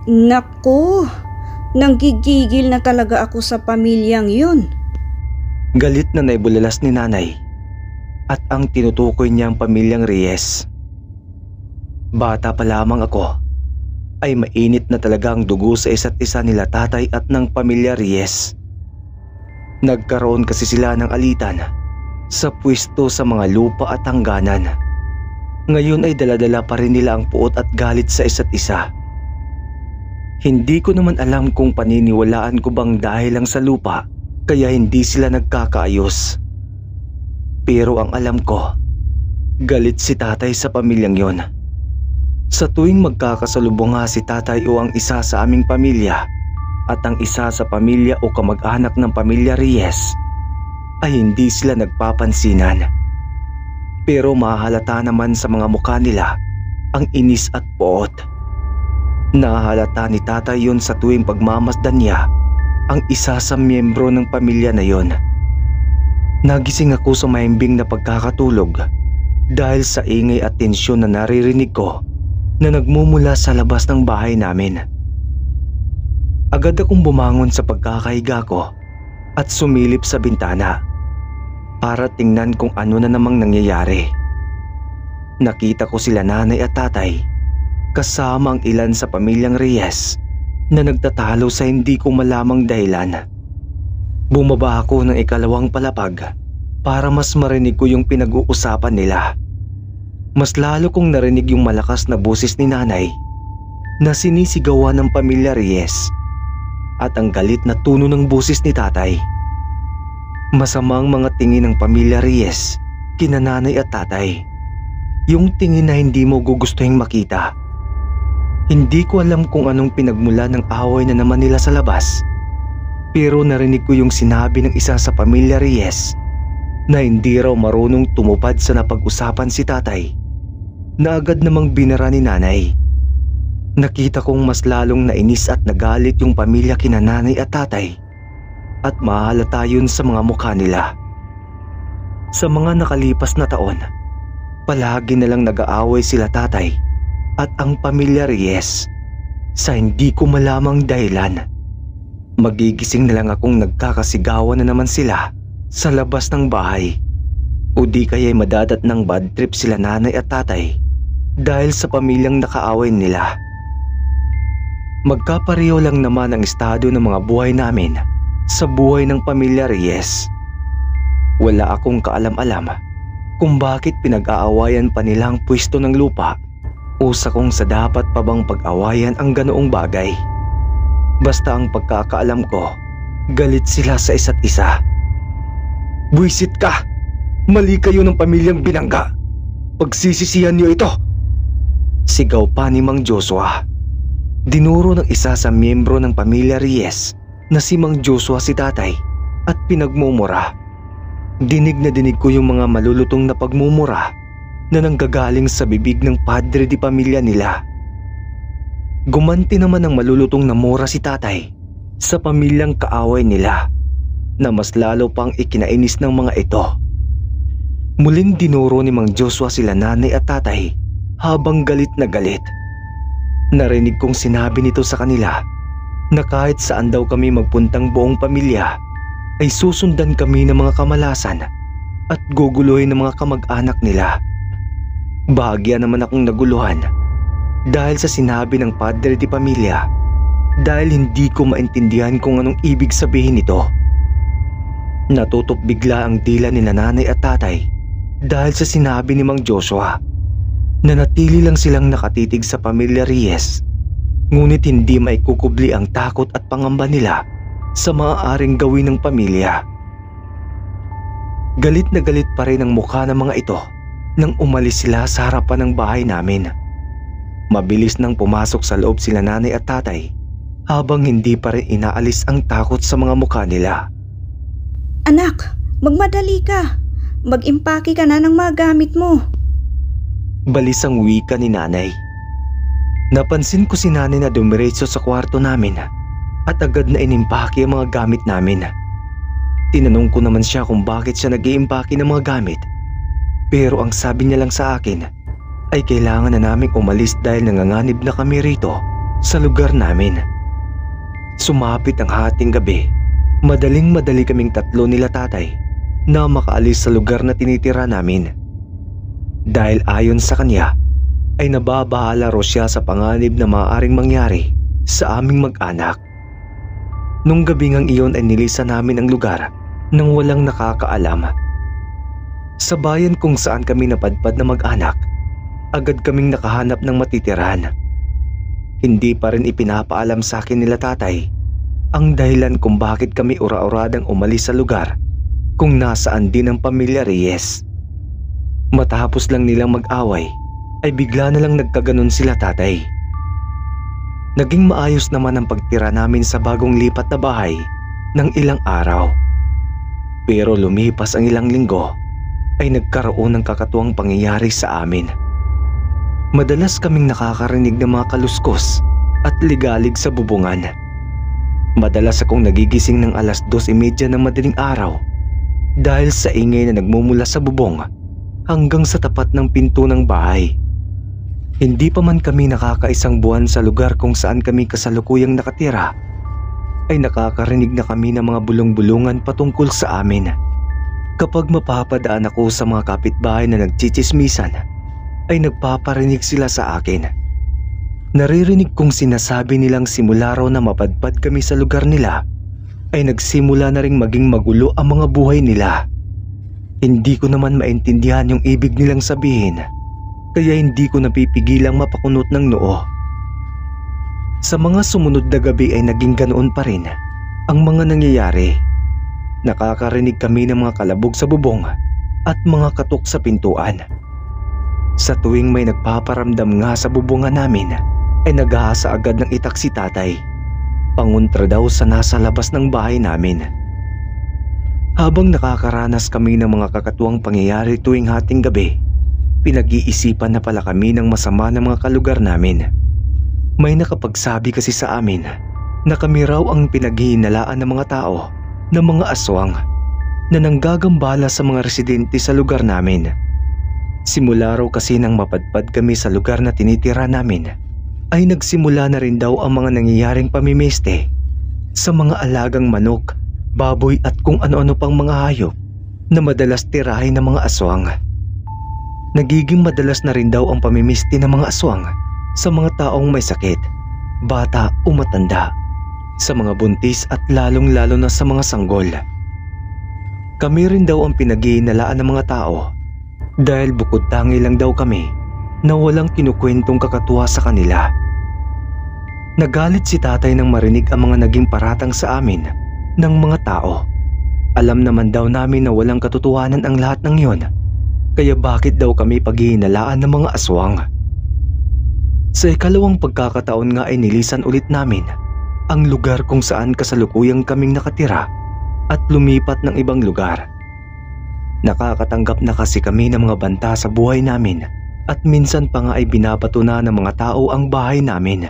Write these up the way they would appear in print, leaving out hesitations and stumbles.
Naku, nanggigigil na talaga ako sa pamilyang yun. Galit na naibulalas ni nanay at ang tinutukoy niyang pamilyang Reyes. Bata pa lamang ako ay mainit na talaga ang dugo sa isa't isa nila tatay at ng pamilya Reyes. Nagkaroon kasi sila ng alitan sa pwesto sa mga lupa at hangganan. Ngayon ay daladala pa rin nila ang puot at galit sa isa't isa. Hindi ko naman alam kung paniniwalaan ko bang dahil lang sa lupa kaya hindi sila nagkakaayos. Pero ang alam ko, galit si tatay sa pamilyang yon. Sa tuwing magkakasalubong nga si tatay o ang isa sa aming pamilya at ang isa sa pamilya o kamag-anak ng pamilya Reyes, ay hindi sila nagpapansinan. Pero mahalata naman sa mga mukha nila ang inis at poot. Nahalata ni tatay yun sa tuwing pagmamasdan niya ang isa sa miyembro ng pamilya na yon. Nagising ako sa mahimbing na pagkakatulog dahil sa ingay at tensyon na naririnig ko na nagmumula sa labas ng bahay namin. Agad akong bumangon sa pagkakahiga ko at sumilip sa bintana para tingnan kung ano na namang nangyayari. Nakita ko sila nanay at tatay kasama ang ilan sa pamilyang Reyes na nagtatalo sa hindi ko malamang dahilan. Bumaba ako ng ikalawang palapag para mas marinig ko yung pinag-uusapan nila. Mas lalo kong narinig yung malakas na boses ni nanay na sinisigawan ng pamilya Reyes at ang galit na tono ng boses ni tatay. Masamang mga tingin ng pamilya Reyes kina nanay at tatay. Yung tingin na hindi mo gugustuhin makita. Hindi ko alam kung anong pinagmula ng away na naman nila sa labas. Pero narinig ko yung sinabi ng isa sa pamilya Reyes na hindi raw marunong tumupad sa napag-usapan si tatay, na agad namang binara ni nanay. Nakita kong mas lalong nainis at nagalit yung pamilya kina nanay at tatay at mahalata yun sa mga mukha nila. Sa mga nakalipas na taon, palagi na lang nag-aaway sila tatay at ang pamilya Reyes sa hindi ko malamang dahilan. Magigising na lang akong nagkakasigawan na naman sila sa labas ng bahay o di kaya'y madadat ng bad trip sila nanay at tatay dahil sa pamilyang nakaaway nila. Magkapareho lang naman ang estado ng mga buhay namin sa buhay ng pamilya Reyes. Wala akong kaalam-alam kung bakit pinag-aawayan pa nila ang pwesto ng lupa o sa kung sa dapat pa bang pag-awayan ang ganoong bagay. Basta ang pagkakaalam ko, galit sila sa isa't isa. "Buwisit ka! Mali kayo ng pamilyang binangga! Pagsisisihan niyo ito!" Sigaw pa ni Mang Joshua. Dinuro ng isa sa miyembro ng pamilya Reyes na si Mang Joshua si tatay at pinagmumura. Dinig na dinig ko yung mga malulutong na pagmumura na nanggagaling sa bibig ng padre di pamilya nila. Gumanti naman ng malulutong na mura si tatay sa pamilyang kaaway nila na mas lalo pang ikinainis ng mga ito. Muling dinuro ni Mang Joshua sila nanay at tatay habang galit na galit. Narinig kong sinabi nito sa kanila na kahit saan daw kami magpuntang buong pamilya ay susundan kami ng mga kamalasan at guguluhin ng mga kamag-anak nila. Bahagya naman akong naguluhan dahil sa sinabi ng padre di pamilya dahil hindi ko maintindihan kung anong ibig sabihin nito. Natutok bigla ang dila ni nanay at tatay dahil sa sinabi ni Mang Joshua. Nanatili lang silang nakatitig sa pamilya Reyes, ngunit hindi maikukubli ang takot at pangamba nila sa maaaring gawin ng pamilya. Galit na galit pa rin ang mukha ng mga ito nang umalis sila sa harapan ng bahay namin. Mabilis nang pumasok sa loob sila nanay at tatay habang hindi pa rin inaalis ang takot sa mga mukha nila. "Anak, magmadali ka. Mag-impake ka na ng mga gamit mo." Balisang wika ni nanay. Napansin ko si nanay na dumiretso sa kwarto namin at agad na inimpake ang mga gamit namin. Tinanong ko naman siya kung bakit siya nag-iimpake ng mga gamit. Pero ang sabi niya lang sa akin ay kailangan na naming umalis dahil nanganganib na kami rito sa lugar namin. Sumapit ang hating gabi. Madaling-madali kaming tatlo nila tatay na makaalis sa lugar na tinitira namin. Dahil ayon sa kanya ay nababahala raw siya sa panganib na maaaring mangyari sa aming mag-anak. Nung gabi ngang iyon ay nilisan namin ang lugar nang walang nakakaalam. Sa bayan kung saan kami napadpad na mag-anak, agad kaming nakahanap ng matitirahan. Hindi pa rin ipinapaalam sa akin nila tatay ang dahilan kung bakit kami ura-uradang umalis sa lugar kung nasaan din ang pamilya Reyes. Matapos lang nilang mag-away ay bigla na lang nagkaganon sila tatay. Naging maayos naman ang pagtira namin sa bagong lipat na bahay ng ilang araw. Pero lumipas ang ilang linggo ay nagkaroon ng kakatuwang pangyayari sa amin. Madalas kaming nakakarinig ng mga kaluskos at ligalig sa bubungan. Madalas akong nagigising ng 2:30 ng madaling araw dahil sa ingay na nagmumula sa bubong hanggang sa tapat ng pinto ng bahay. Hindi pa man kami nakakaisang buwan sa lugar kung saan kami kasalukuyang nakatira, ay nakakarinig na kami ng mga bulong-bulungan patungkol sa amin. Kapag mapapadaan ako sa mga kapitbahay na nagchichismisan, ay nagpaparinig sila sa akin. Naririnig kong sinasabi nilang simula raw na mapadpad kami sa lugar nila, ay nagsimula na ring maging magulo ang mga buhay nila. Hindi ko naman maintindihan yung ibig nilang sabihin, kaya hindi ko napipigilang mapakunot ng noo. Sa mga sumunod na gabi ay naging ganoon pa rin ang mga nangyayari. Nakakarinig kami ng mga kalabog sa bubong at mga katok sa pintuan. Sa tuwing may nagpaparamdam nga sa bubungan namin, ay nag-aasa agad ng itak si tatay. Pangontra daw sa nasa labas ng bahay namin. Habang nakakaranas kami ng mga kakatuwang pangyayari tuwing hating gabi, pinag-iisipan na pala kami ng masama ng mga kalugar namin. May nakapagsabi kasi sa amin na kami raw ang pinaghihinalaan ng mga tao ng mga aswang na nanggagambala sa mga residente sa lugar namin. Simula raw kasi nang mapadpad kami sa lugar na tinitira namin, ay nagsimula na rin daw ang mga nangyayaring pamimeste sa mga alagang manok, baboy at kung ano-ano pang mga hayop na madalas tirahin ng mga aswang. Nagiging madalas na rin daw ang pamimiste ng mga aswang sa mga taong may sakit, bata o matanda, sa mga buntis at lalong-lalo na sa mga sanggol. Kami rin daw ang pinaghihinalaan ng mga tao dahil bukod tangi lang daw kami na walang kinukwentong kakatuwa sa kanila. Nagalit si tatay nang marinig ang mga naging paratang sa amin ng mga tao. Alam naman daw namin na walang katotohanan ang lahat ng yon, kaya bakit daw kami paghihinalaan ng mga aswang? Sa ikalawang pagkakataon nga ay nilisan ulit namin ang lugar kung saan kasalukuyang kaming nakatira at lumipat ng ibang lugar. Nakakatanggap na kasi kami ng mga banta sa buhay namin at minsan pa nga ay binabato na ng mga tao ang bahay namin.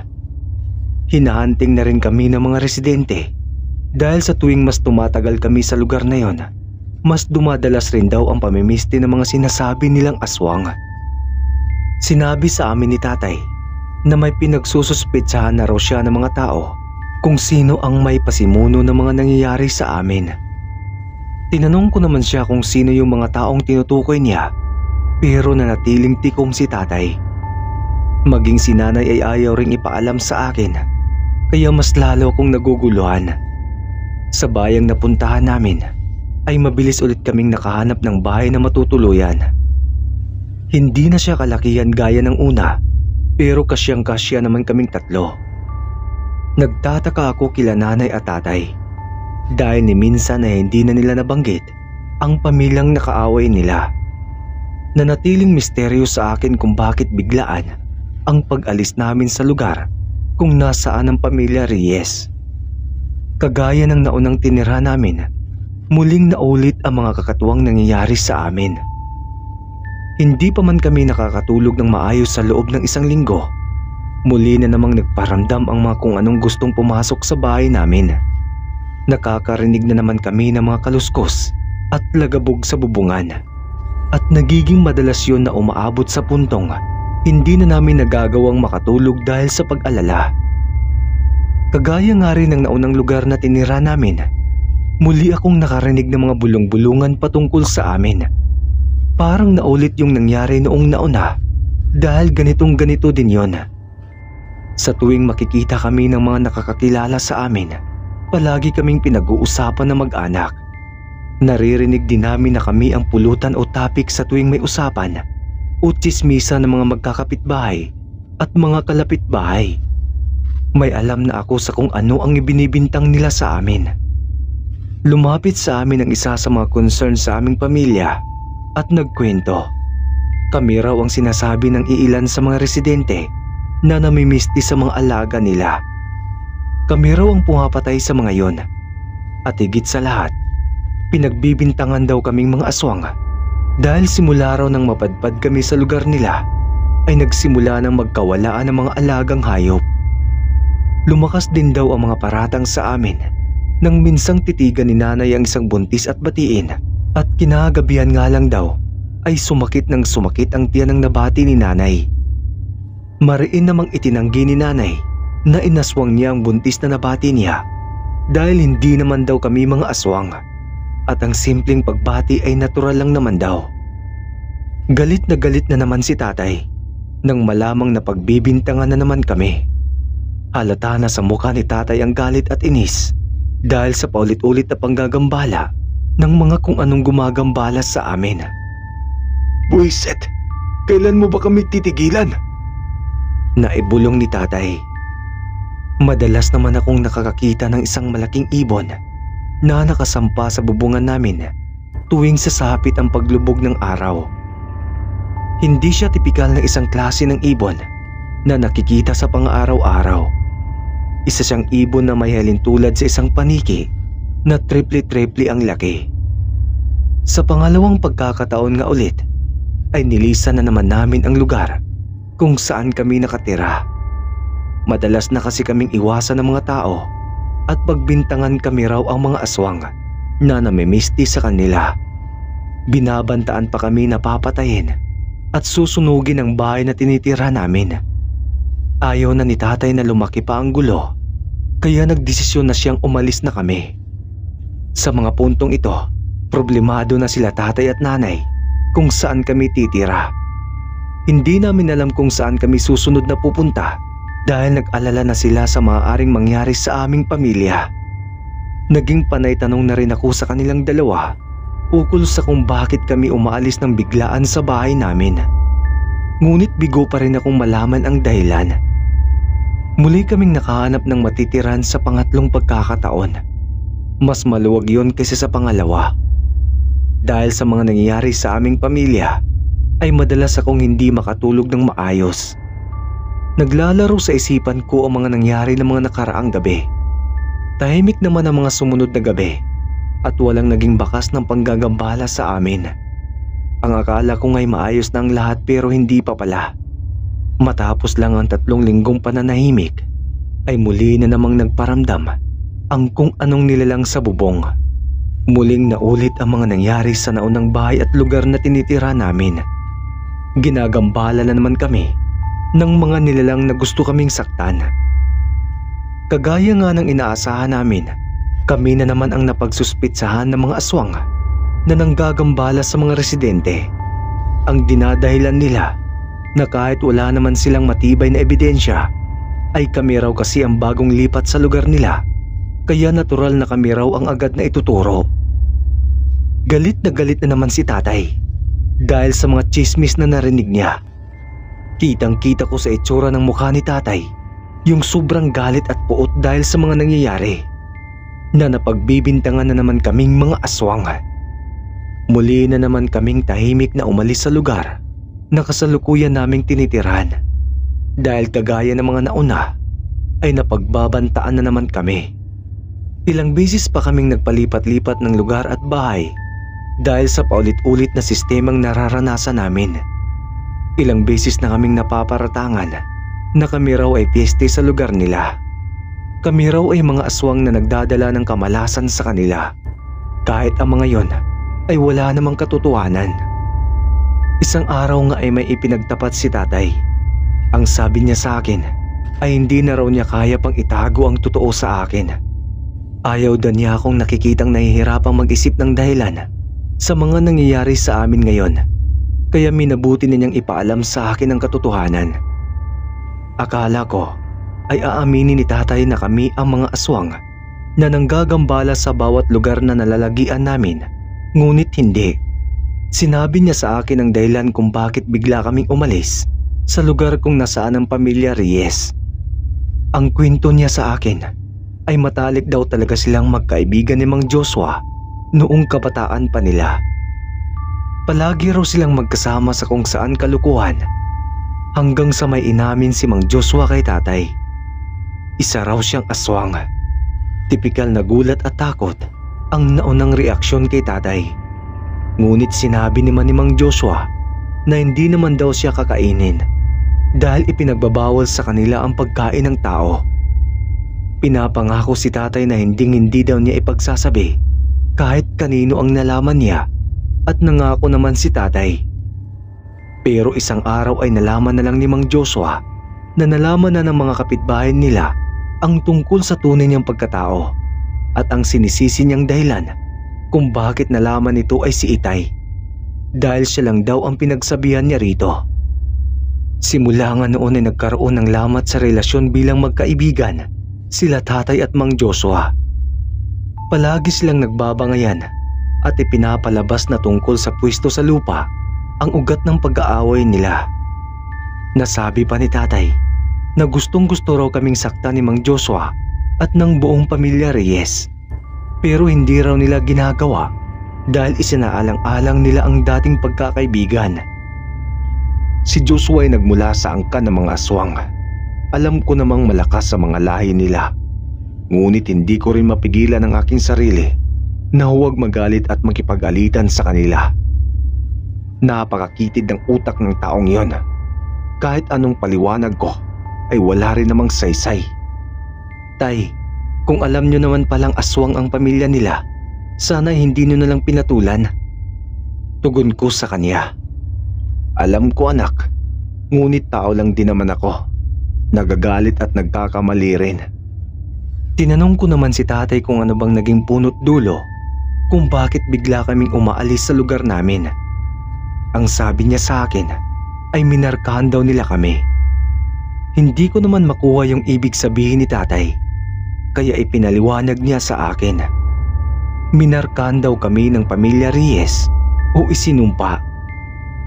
Hinahanting na rin kami ng mga residente dahil sa tuwing mas tumatagal kami sa lugar na yon, mas dumadalas rin daw ang pamimiste ng mga sinasabi nilang aswang. Sinabi sa amin ni tatay na may pinagsususpetsahan na raw siya ng mga tao kung sino ang may pasimuno ng mga nangyayari sa amin. Tinanong ko naman siya kung sino yung mga taong tinutukoy niya, pero nanatiling tikom si tatay. Maging si nanay ay ayaw ring ipaalam sa akin, kaya mas lalo akong naguguluhan. Sa bayang napuntahan namin ay mabilis ulit kaming nakahanap ng bahay na matutuluyan. Hindi na siya kalakihan gaya ng una, pero kasyang-kasya naman kaming tatlo. Nagtataka ako kila nanay at tatay dahil ni minsan ay hindi na nila nabanggit ang pamilyang nakaaway nila. Nanatiling misteryo sa akin kung bakit biglaan ang pag-alis namin sa lugar kung nasaan ang pamilya Reyes. Kagaya ng naunang tinira namin, muling naulit ang mga kakatuwang nangyayari sa amin. Hindi pa man kami nakakatulog ng maayos sa loob ng 1 linggo, muli na namang nagparamdam ang mga kung anong gustong pumasok sa bahay namin. Nakakarinig na naman kami ng mga kaluskos at lagabog sa bubungan. At nagiging madalas yun na umaabot sa puntong hindi na namin nagagawang makatulog dahil sa pag-alala Kagaya nga rin ng naunang lugar na tinira namin, muli akong nakarinig ng mga bulong-bulungan patungkol sa amin. Parang naulit yung nangyari noong nauna dahil ganitong-ganito din yon. Sa tuwing makikita kami ng mga nakakakilala sa amin, palagi kaming pinag-uusapan na mag-anak. Naririnig din namin na kami ang pulutan o topic sa tuwing may usapan o tsismisa ng mga magkakapitbahay at mga kalapitbahay. May alam na ako sa kung ano ang ibinibintang nila sa amin. Lumapit sa amin ang isa sa mga concern sa aming pamilya at nagkwento. Kami raw ang sinasabi ng iilan sa mga residente na namimisti sa mga alaga nila. Kami raw ang pumapatay sa mga yon. At higit sa lahat, pinagbibintangan daw kaming mga aswang dahil simula raw nang mapadpad kami sa lugar nila ay nagsimula ng magkawalaan ng mga alagang hayop. Lumakas din daw ang mga paratang sa amin nang minsang titigan ni nanay ang isang buntis at batiin, at kinagabihan nga lang daw ay sumakit ng sumakit ang tiyan ng nabati ni nanay. Mariin namang itinanggi ni nanay na inaswang niya ang buntis na nabati niya dahil hindi naman daw kami mga aswang at ang simpleng pagbati ay natural lang naman daw. Galit na naman si tatay nang malamang na pagbibintangan na naman kami. Halata na sa mukha ni tatay ang galit at inis dahil sa paulit-ulit na panggagambala ng mga kung anong gumagambala sa amin. Buiset, kailan mo ba kami titigilan? Naibulong ni tatay. Madalas naman akong nakakakita ng isang malaking ibon na nakasampa sa bubungan namin tuwing sasapit ang paglubog ng araw. Hindi siya tipikal na isang klase ng ibon na nakikita sa pang-araw-araw. Isa siyang ibon na may halintulad sa isang paniki na triple-triple ang laki. Sa pangalawang pagkakataon nga ulit ay nilisan na naman namin ang lugar kung saan kami nakatira. Madalas na kasi kaming iwasan ng mga tao at pagbintangan kami raw ang mga aswang na namimisti sa kanila. Binabantaan pa kami na papatayin at susunugin ang bahay na tinitira namin. Ayaw na ni tatay na lumaki pa ang gulo, kaya nagdesisyon na siyang umalis na kami. Sa mga puntong ito, problemado na sila tatay at nanay kung saan kami titira. Hindi namin alam kung saan kami susunod na pupunta dahil nag-alala na sila sa maaaring mangyari sa aming pamilya. Naging panay tanong na rin ako sa kanilang dalawa ukol sa kung bakit kami umaalis ng biglaan sa bahay namin. Ngunit bigo pa rin akong malaman ang dahilan. Muli kaming nakahanap ng matitiran sa pangatlong pagkakataon. Mas maluwag yon kaysa sa pangalawa. Dahil sa mga nangyayari sa aming pamilya, ay madalas akong hindi makatulog ng maayos. Naglalaro sa isipan ko ang mga nangyari ng mga nakaraang gabi. Tahimik naman ang mga sumunod na gabi at walang naging bakas ng panggagambala sa amin. Ang akala ko nga'y maayos na ang lahat pero hindi pa pala. Matapos lang ang 3 linggong pananahimik, ay muli na namang nagparamdam ang kung anong nilalang sa bubong. Muling naulit ang mga nangyari sa naunang bahay at lugar na tinitira namin. Ginagambala na naman kami ng mga nilalang na gusto kaming saktan. Kagaya nga ng inaasahan namin, kami na naman ang napagsuspitsahan ng mga aswang na nanggagambala sa mga residente. Ang dinadahilan nila na kahit wala naman silang matibay na ebidensya, ay kami raw kasi ang bagong lipat sa lugar nila, kaya natural na kami raw ang agad na ituturo. Galit na naman si tatay dahil sa mga chismis na narinig niya. Kitang-kita ko sa itsura ng mukha ni tatay yung sobrang galit at puot dahil sa mga nangyayari, na napagbibintangan na naman kaming mga aswang. Muli na naman kaming tahimik na umalis sa lugar na kasalukuyan naming tinitiran dahil kagaya ng mga nauna ay napagbabantaan na naman kami. Ilang beses pa kaming nagpalipat-lipat ng lugar at bahay dahil sa paulit-ulit na sistemang nararanasan namin. Ilang beses na kaming napaparatangan na kami raw ay piyeste sa lugar nila. Kami raw ay mga aswang na nagdadala ng kamalasan sa kanila, kahit ang mga yon ay wala namang katotohanan. Isang araw nga ay may ipinagtapat si tatay. Ang sabi niya sa akin, ay hindi na raw niya kaya pang itago ang totoo sa akin. Ayaw din niya akong nakikitang nahihirapang mag-isip ng dahilan sa mga nangyayari sa amin ngayon, kaya minabuti na niyang ipaalam sa akin ang katotohanan. Akala ko ay aaminin ni tatay na kami ang mga aswang na nanggagambala sa bawat lugar na nalalagian namin, ngunit hindi. Sinabi niya sa akin ang dahilan kung bakit bigla kaming umalis sa lugar kung nasaan ang pamilya Reyes. Ang kwento niya sa akin ay matalik daw talaga silang magkaibigan ni Mang Joshua noong kabataan pa nila. Palagi raw silang magkasama sa kung saan kalukuhan hanggang sa may inamin si Mang Joshua kay tatay. Isa raw siyang aswang. Tipikal na gulat at takot ang naunang reaksyon kay tatay. Ngunit sinabi naman ni Mang Joshua na hindi naman daw siya kakainin dahil ipinagbabawal sa kanila ang pagkain ng tao. Pinapangako si tatay na hindi daw niya ipagsasabi kahit kanino ang nalaman niya, at nangako naman si tatay. Pero isang araw ay nalaman na lang ni Mang Joshua na nalaman na ng mga kapitbahay nila ang tungkol sa tunay niyang pagkatao, at ang sinisisi niyang dahilan kung bakit nalaman nito ay si Itay, dahil siya lang daw ang pinagsabihan niya rito. Simula nga noon ay nagkaroon ng lamat sa relasyon bilang magkaibigan sila tatay at Mang Joshua. Palagi silang nagbabangayan at ipinapalabas na tungkol sa pwesto sa lupa ang ugat ng pag-aaway nila. Nasabi pa ni tatay na gustong-gusto raw kaming sakta ni Mang Joshua at ng buong pamilya Reyes, pero hindi raw nila ginagawa dahil isinaalang-alang nila ang dating pagkakaibigan. Si Joshua ay nagmula sa angkan ng mga aswang. Alam ko namang malakas sa mga lahi nila, ngunit hindi ko rin mapigilan ang aking sarili na huwag magalit at makipag-alitan sa kanila. Napakakitid ng utak ng taong yon. Kahit anong paliwanag ko ay wala rin namang saysay. Tay, kung alam nyo naman palang aswang ang pamilya nila, sana hindi nyo nalang pinatulan. Tugon ko sa kanya. Alam ko anak, ngunit tao lang din naman ako. Nagagalit at nagkakamali rin. Tinanong ko naman si tatay kung ano bang naging punot dulo kung bakit bigla kaming umaalis sa lugar namin. Ang sabi niya sa akin ay minarkahan daw nila kami. Hindi ko naman makuha yung ibig sabihin ni tatay, kaya ipinaliwanag niya sa akin. Minarkahan daw kami ng pamilya Reyes o isinumpa.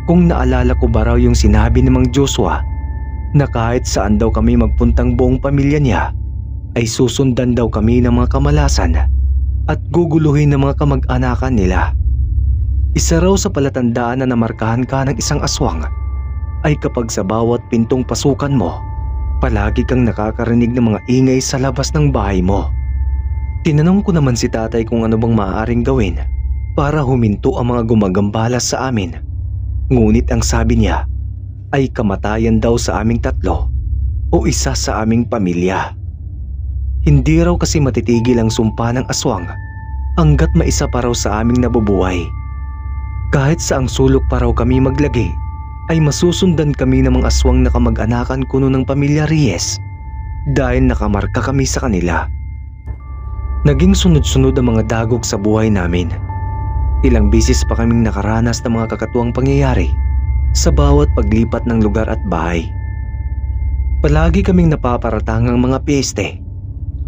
Kung naalala ko ba raw yung sinabi ni Mang Joshua na kahit saan daw kami magpuntang buong pamilya niya ay susundan daw kami ng mga kamalasan at guguluhin ng mga kamag-anakan nila. Isa raw sa palatandaan na namarkahan ka ng isang aswang ay kapag sa bawat pintong pasukan mo, palagi kang nakakarinig ng mga ingay sa labas ng bahay mo. Tinanong ko naman si tatay kung ano bang maaaring gawin para huminto ang mga gumagambala sa amin. Ngunit ang sabi niya ay kamatayan daw sa aming tatlo o isa sa aming pamilya. Hindi raw kasi matitigil ang sumpa ng aswang hanggat maisa pa raw sa aming nabubuhay. Kahit sa ang sulok pa raw kami maglagi ay masusundan kami ng mga aswang na kamag-anakan kuno ng pamilya Reyes dahil nakamarka kami sa kanila. Naging sunod-sunod ang mga dagok sa buhay namin. Ilang bisis pa kaming nakaranas ng mga kakatuwang pangyayari sa bawat paglipat ng lugar at bahay. Palagi kaming napaparatangang mga piyeste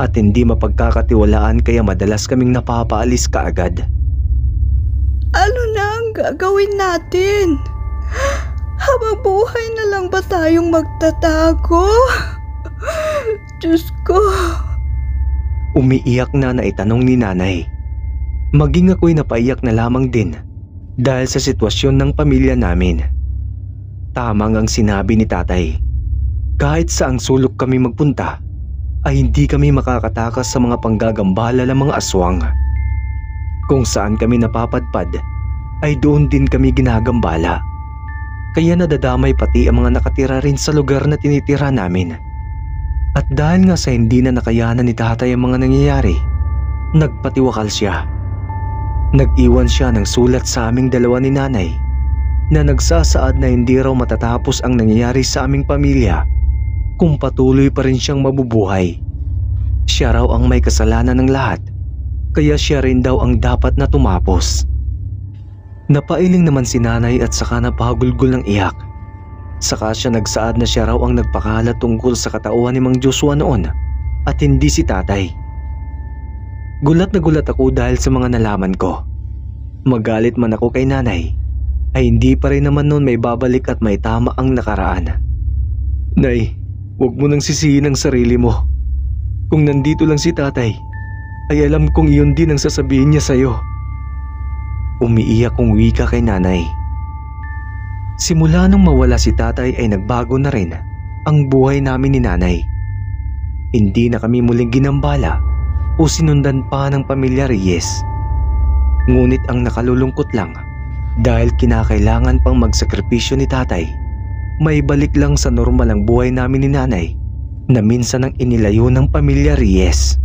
at hindi mapagkakatiwalaan kaya madalas kaming napapaalis kaagad. Ano na ang gagawin natin? Habang buhay na lang ba tayong magtatago? Diyos ko. Umiiyak na itanong ni nanay. Maging ako'y napaiyak na lamang din dahil sa sitwasyon ng pamilya namin. Tamang ang sinabi ni tatay. Kahit saang sulok kami magpunta, ay hindi kami makakatakas sa mga panggagambala ng mga aswang. Kung saan kami napapadpad, ay doon din kami ginagambala. Kaya nadadamay pati ang mga nakatira rin sa lugar na tinitira namin. At dahil nga sa hindi na nakayanan ni tatay ang mga nangyayari, nagpatiwakal siya. Nag-iwan siya ng sulat sa aming dalawa ni nanay na nagsasaad na hindi raw matatapos ang nangyayari sa aming pamilya kung patuloy pa rin siyang mabubuhay. Siya raw ang may kasalanan ng lahat, kaya siya rin daw ang dapat na tumapos. Napailing naman si nanay at saka napahagulgol ng iyak. Saka siya nagsaad na siya raw ang nagpakalat tungkol sa katauhan ni Mang Joshua noon at hindi si tatay. Gulat na gulat ako dahil sa mga nalaman ko. Magalit man ako kay nanay, ay hindi pa rin naman noon may babalik at may tama ang nakaraan. Nay, huwag mo nang sisihin ang sarili mo. Kung nandito lang si tatay, ay alam kong iyon din ang sasabihin niya sa'yo. Umiiyak kong wika kay nanay. Simula nung mawala si tatay ay nagbago na rin ang buhay namin ni nanay. Hindi na kami muling ginambala o sinundan pa ng pamilya Reyes. Ngunit ang nakalulungkot lang, dahil kinakailangan pang magsakripisyo ni tatay, may balik lang sa normal ang buhay namin ni nanay na minsan ang inilayo ng pamilya Reyes.